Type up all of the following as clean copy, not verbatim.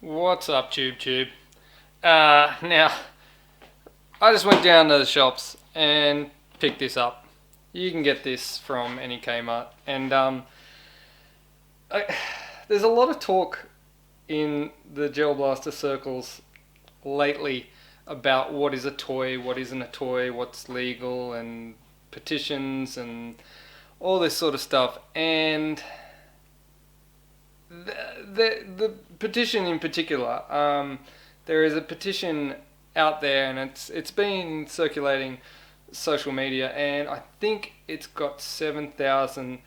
What's up, Tube? Now, I just went down to the shops and picked this up. You can get this from any Kmart. And there's a lot of talk in the Gel Blaster circles lately about what is a toy, what isn't a toy, what's legal, and petitions and all this sort of stuff. And the petition in particular, there is a petition out there, and it's been circulating social media, and I think it's got 7,000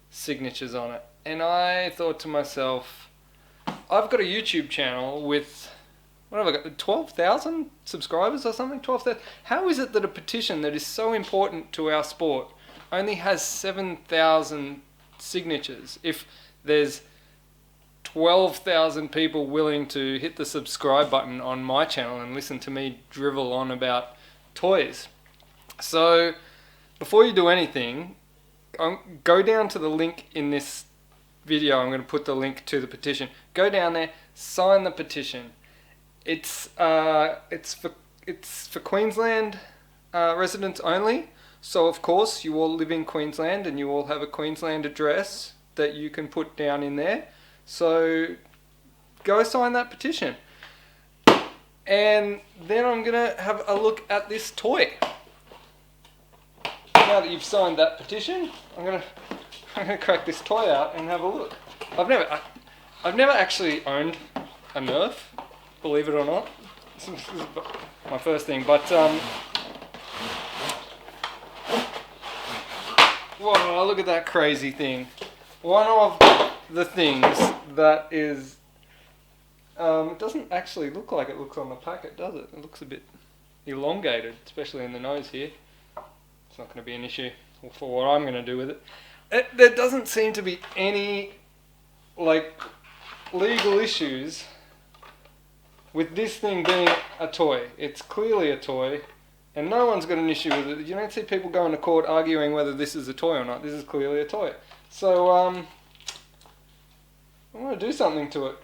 signatures on it. And I thought to myself, I've got a YouTube channel with, what have I got, 12,000 subscribers or something? 12,000. How is it that a petition that is so important to our sport only has 7,000 signatures if there's 12,000 people willing to hit the subscribe button on my channel and listen to me drivel on about toys? So before you do anything, go down to the link in this video. I'm going to put the link to the petition. Go down there, sign the petition. It's for Queensland residents only. So of course you all live in Queensland and you all have a Queensland address that you can put down in there. So go sign that petition. And then I'm going to have a look at this toy. Now that you've signed that petition, I'm going to crack this toy out and have a look. I've never actually owned a Nerf, believe it or not. This is my first thing, but whoa, look at that crazy thing. One of the things that is, it doesn't actually look like it looks on the packet, does it? It looks a bit elongated, especially in the nose here. It's not going to be an issue for what I'm going to do with it. There doesn't seem to be any legal issues with this thing being a toy. It's clearly a toy, and no one's got an issue with it. You don't see people going to court arguing whether this is a toy or not. This is clearly a toy. So I want to do something to it.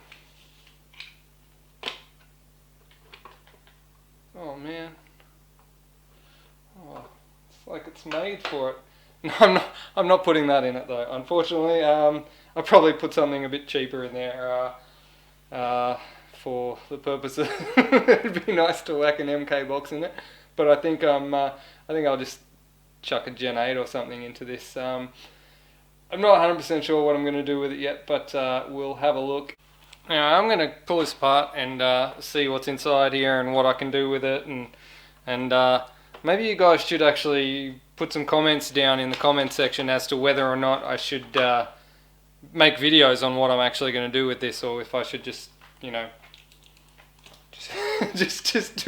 Oh man. Oh, it's like it's made for it. No, I'm not putting that in it though. Unfortunately, I'll probably put something a bit cheaper in there for the purpose of it'd be nice to whack an MK box in it. But I think I'll just chuck a Gen 8 or something into this. I'm not 100% sure what I'm going to do with it yet, but we'll have a look. Now I'm going to pull this apart and see what's inside here and what I can do with it, and maybe you guys should actually put some comments down in the comment section as to whether or not I should make videos on what I'm actually going to do with this, or if I should just, you know, just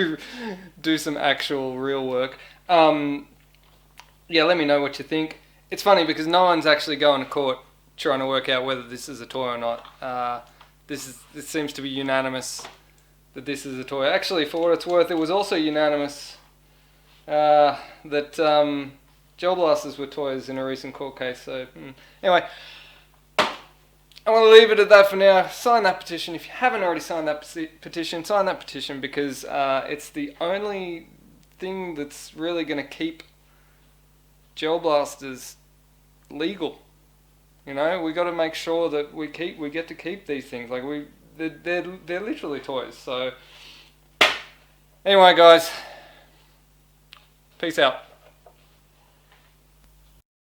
do some actual real work. Yeah, let me know what you think. It's funny because no one's actually going to court trying to work out whether this is a toy or not. This seems to be unanimous that this is a toy. Actually, for what it's worth, it was also unanimous that gel blasters were toys in a recent court case. So anyway, I want to leave it at that for now. Sign that petition. If you haven't already signed that petition, sign that petition, because it's the only thing that's really going to keep gel blasters legal. You know, we got to make sure that we get to keep these things. Like they're literally toys. So anyway, guys, peace out.